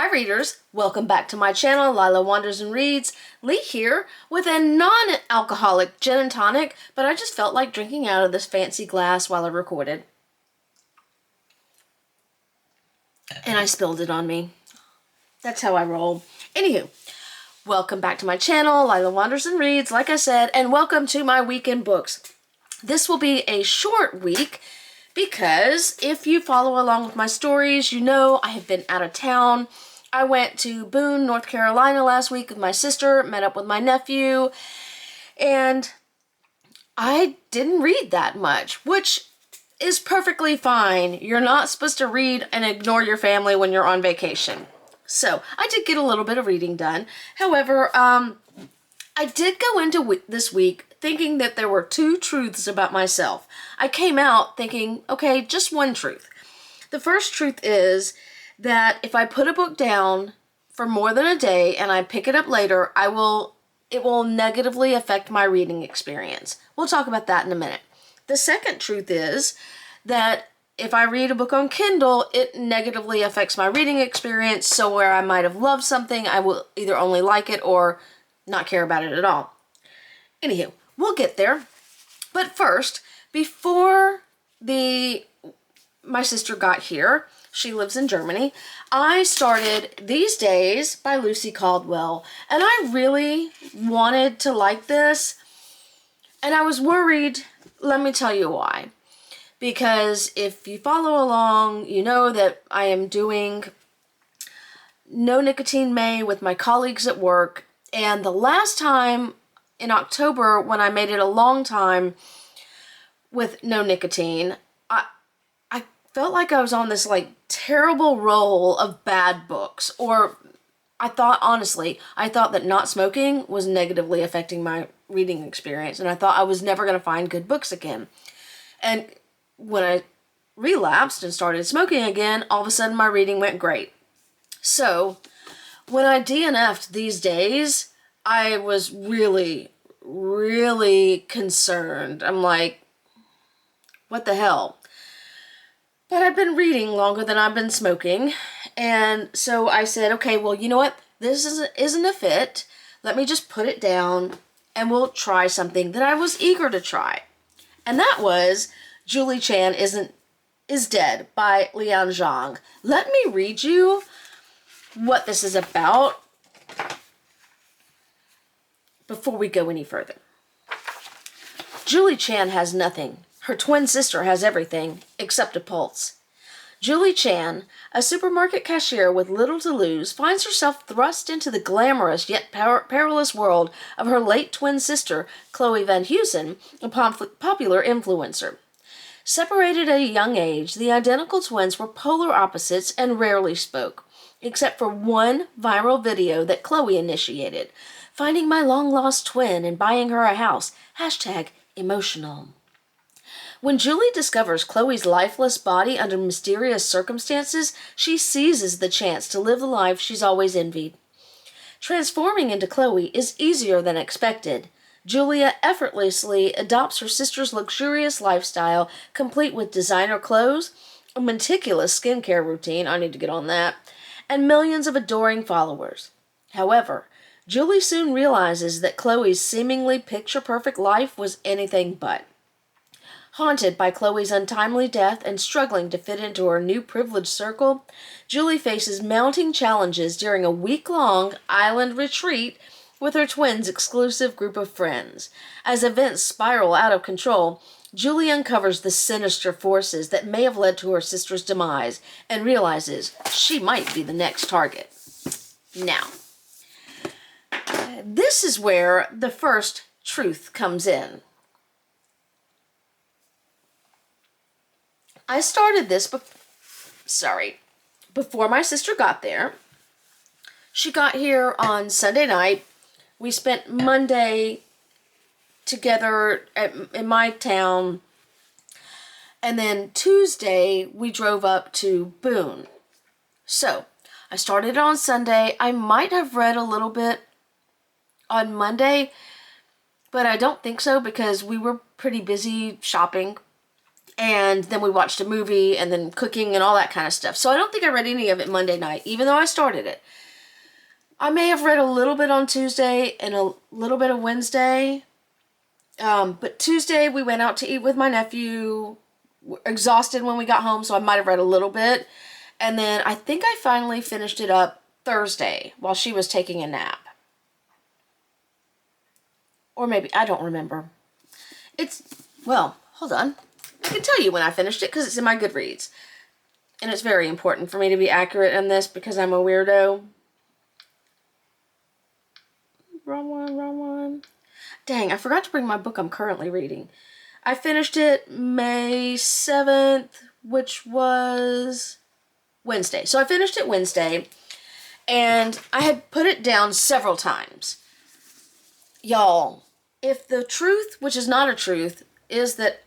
Hi readers, welcome back to my channel, Lila Wanders and Reads. Lee here with a non-alcoholic gin and tonic, but I just felt like drinking out of this fancy glass while I recorded. And I spilled it on me. That's how I roll. Anywho, welcome back to my channel, Lila Wanders and Reads, like I said, and welcome to my weekend books. This will be a short week because if you follow along with my stories, you know I have been out of town. I went to Boone, North Carolina last week with my sister, met up with my nephew, and I didn't read that much, which is perfectly fine. You're not supposed to read and ignore your family when you're on vacation. So I did get a little bit of reading done. However, I did go into this week thinking that there were two truths about myself. I came out thinking, okay, just one truth. The first truth is that if I put a book down for more than a day and I pick it up later, it will negatively affect my reading experience. We'll talk about that in a minute. The second truth is that if I read a book on Kindle, it negatively affects my reading experience, so where I might have loved something, I will either only like it or not care about it at all. Anywho, we'll get there. But first, before my sister got here, she lives in Germany, I started These Days by Lucy Caldwell, and I really wanted to like this, and I was worried. Let me tell you why. Because if you follow along, you know that I am doing No Nicotine May with my colleagues at work, and the last time in October when I made it a long time with no nicotine, I felt like I was on this like terrible roll of bad books, or I thought that not smoking was negatively affecting my reading experience, and I thought I was never going to find good books again. And when I relapsed and started smoking again, all of a sudden my reading went great. So when I DNF'd These Days, I was really, really concerned. I'm like, what the hell? But I've been reading longer than I've been smoking, and so I said, okay, well, you know what? This isn't a fit. Let me just put it down, and we'll try something that I was eager to try. And that was Julie Chan is Dead by Lian Zhang. Let me read you what this is about before we go any further. Julie Chan has nothing. Her twin sister has everything, except a pulse. Julie Chan, a supermarket cashier with little to lose, finds herself thrust into the glamorous yet perilous world of her late twin sister, Chloe Van Heusen, a popular influencer. Separated at a young age, the identical twins were polar opposites and rarely spoke, except for one viral video that Chloe initiated, finding my long-lost twin and buying her a house, #emotional. When Julie discovers Chloe's lifeless body under mysterious circumstances, she seizes the chance to live the life she's always envied. Transforming into Chloe is easier than expected. Julia effortlessly adopts her sister's luxurious lifestyle, complete with designer clothes, a meticulous skincare routine, I need to get on that, and millions of adoring followers. However, Julie soon realizes that Chloe's seemingly picture-perfect life was anything but. Haunted by Chloe's untimely death and struggling to fit into her new privileged circle, Julie faces mounting challenges during a week-long island retreat with her twins' exclusive group of friends. As events spiral out of control, Julie uncovers the sinister forces that may have led to her sister's demise and realizes she might be the next target. Now, this is where the first truth comes in. I started this before my sister got there. She got here on Sunday night. We spent Monday together in my town, and then Tuesday we drove up to Boone. So I started on Sunday. I might have read a little bit on Monday, but I don't think so because we were pretty busy shopping. And then we watched a movie and then cooking and all that kind of stuff. So I don't think I read any of it Monday night, even though I started it. I may have read a little bit on Tuesday and a little bit of Wednesday. But Tuesday we went out to eat with my nephew. Exhausted when we got home, so I might have read a little bit. And then I think I finally finished it up Thursday while she was taking a nap. Or maybe, I don't remember. Well, hold on. I can tell you when I finished it because it's in my Goodreads. And it's very important for me to be accurate in this because I'm a weirdo. Wrong one. Dang, I forgot to bring my book I'm currently reading. I finished it May 7th, which was Wednesday. So I finished it Wednesday, and I had put it down several times. Y'all, if the truth, which is not a truth, is that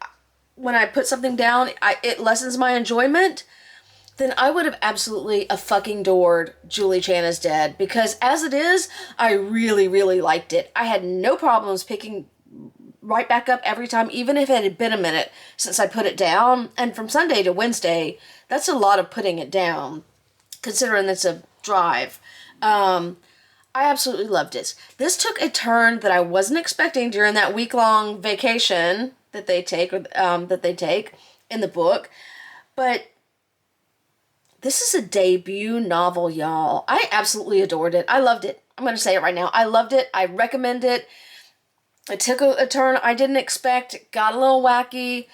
when I put something down, it lessens my enjoyment, then I would have absolutely fucking adored Julie Chan is Dead, because as it is, I really, really liked it. I had no problems picking right back up every time, even if it had been a minute since I put it down. And from Sunday to Wednesday, that's a lot of putting it down, considering it's a drive. I absolutely loved it. This took a turn that I wasn't expecting during that week-long vacation that they take, in the book. But this is a debut novel, y'all. I absolutely adored it. I loved it. I'm going to say it right now. I loved it. I recommend it. It took a turn I didn't expect. It got a little wacky.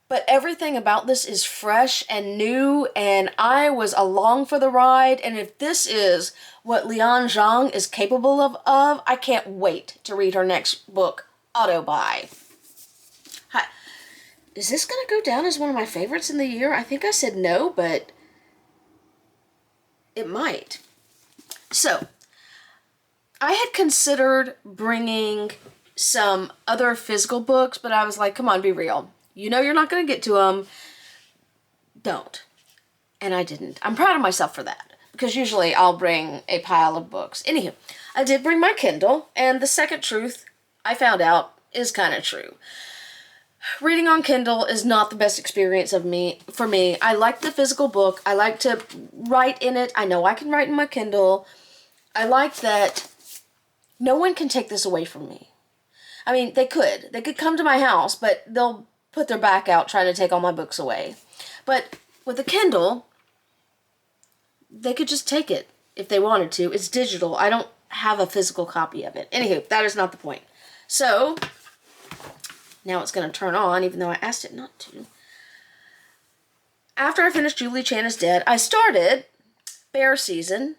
But everything about this is fresh and new, and I was along for the ride. And if this is what Lian Zhang is capable of, I can't wait to read her next book, Auto-Buy. Hi. Is this going to go down as one of my favorites in the year? I think I said no, but it might. So, I had considered bringing some other physical books, but I was like, come on, be real. You know you're not going to get to them. Don't. And I didn't. I'm proud of myself for that, because usually I'll bring a pile of books. Anywho, I did bring my Kindle, and the second truth I found out is kind of true. Reading on Kindle is not the best experience for me. I like the physical book. I like to write in it. I know I can write in my Kindle. I like that no one can take this away from me. I mean, they could. They could come to my house, but they'll put their back out trying to take all my books away. But with a Kindle, they could just take it if they wanted to. It's digital. I don't have a physical copy of it. Anywho, that is not the point. So, now it's going to turn on, even though I asked it not to. After I finished Julie Chan is Dead, I started Bear Season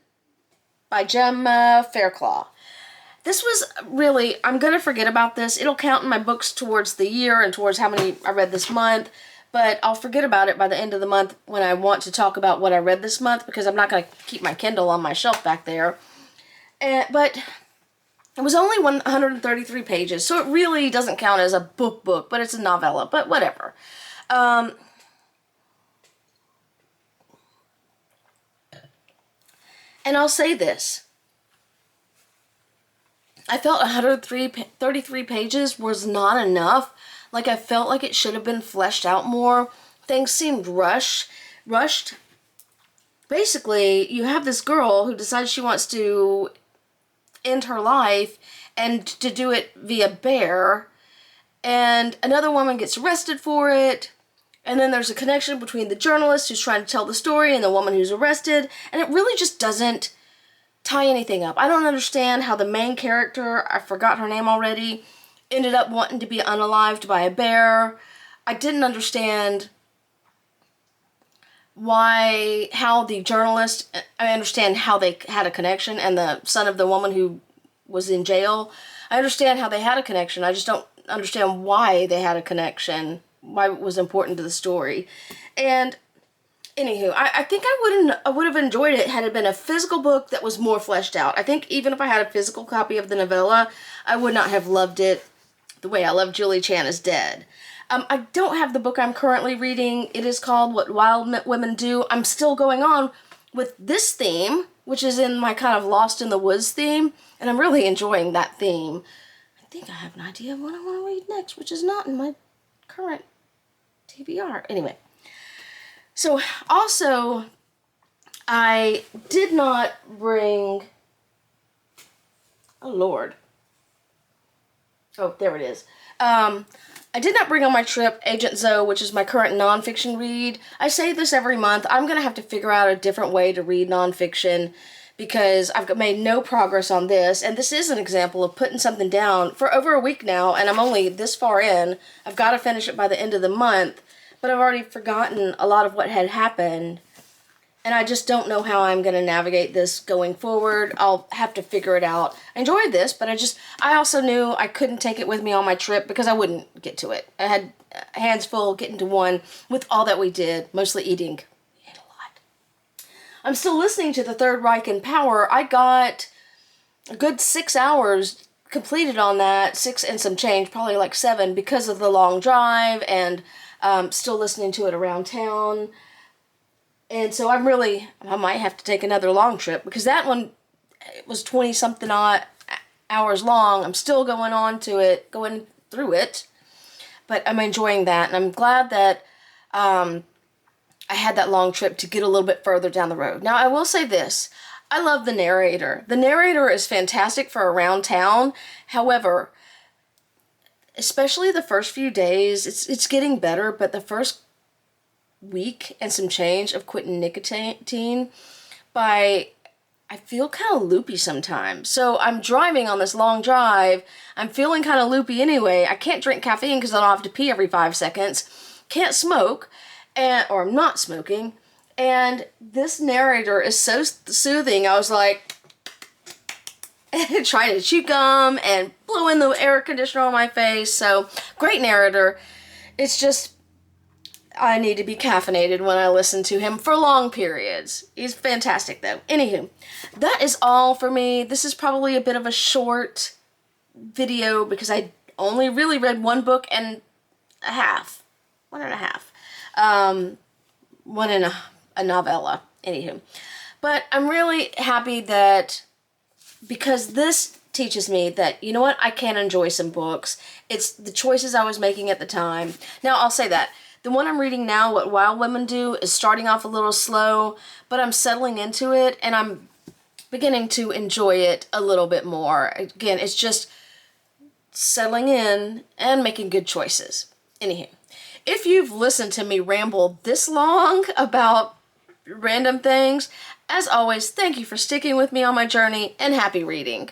by Gemma Fairclough. This was really, I'm going to forget about this. It'll count in my books towards the year and towards how many I read this month, but I'll forget about it by the end of the month when I want to talk about what I read this month, because I'm not going to keep my Kindle on my shelf back there. But it was only 133 pages, so it really doesn't count as a book, but it's a novella, but whatever. And I'll say this. I felt 133 pages was not enough. Like, I felt like it should have been fleshed out more. Things seemed rushed. Basically, you have this girl who decides she wants to end her life and to do it via bear, and another woman gets arrested for it, and then there's a connection between the journalist who's trying to tell the story and the woman who's arrested, and it really just doesn't tie anything up. I don't understand how the main character, I forgot her name already, ended up wanting to be unalived by a bear. I didn't understand how the journalist, I understand how they had a connection, and the son of the woman who was in jail, I understand how they had a connection. I just don't understand why they had a connection, why it was important to the story. And anywho, I think I would have enjoyed it had it been a physical book that was more fleshed out. I think even if I had a physical copy of the novella, I would not have loved it the way I love Julie Chan is Dead. I don't have the book I'm currently reading. It is called What Wild Women Do. I'm still going on with this theme, which is in my kind of Lost in the Woods theme, and I'm really enjoying that theme. I think I have an idea of what I want to read next, which is not in my current TBR. Anyway. So, also, I did not bring... Oh, Lord. Oh, there it is. I did not bring on my trip Agent Zoe, which is my current nonfiction read. I say this every month. I'm going to have to figure out a different way to read nonfiction because I've made no progress on this. And this is an example of putting something down for over a week now, and I'm only this far in. I've got to finish it by the end of the month, but I've already forgotten a lot of what had happened. And I just don't know how I'm going to navigate this going forward. I'll have to figure it out. I enjoyed this, but I also knew I couldn't take it with me on my trip because I wouldn't get to it. I had hands full getting to one with all that we did, mostly eating. We ate a lot. I'm still listening to The Third Reich in Power. I got a good 6 hours completed on that, 6 and some change, probably like 7 because of the long drive, and still listening to it around town. And so I might have to take another long trip because that one was 20-something hours long. I'm still going through it, but I'm enjoying that. And I'm glad that I had that long trip to get a little bit further down the road. Now, I will say this. I love the narrator. The narrator is fantastic for around town. However, especially the first few days, it's getting better, but the first week and some change of quitting nicotine, I feel kind of loopy sometimes. So I'm driving on this long drive. I'm feeling kind of loopy anyway. I can't drink caffeine because I don't have to pee every 5 seconds. Can't smoke, or I'm not smoking. And this narrator is so soothing. I was like, trying to chew gum and blowing the air conditioner on my face. So, great narrator. It's just, I need to be caffeinated when I listen to him for long periods. He's fantastic, though. Anywho, that is all for me. This is probably a bit of a short video because I only really read one book and a half. One and a half. One and a novella. Anywho. But I'm really happy that, because this teaches me that, you know what, I can enjoy some books. It's the choices I was making at the time. Now, I'll say that. The one I'm reading now, What Wild Women Do, is starting off a little slow, but I'm settling into it, and I'm beginning to enjoy it a little bit more. Again, it's just settling in and making good choices. Anyhow, if you've listened to me ramble this long about random things, as always, thank you for sticking with me on my journey, and happy reading.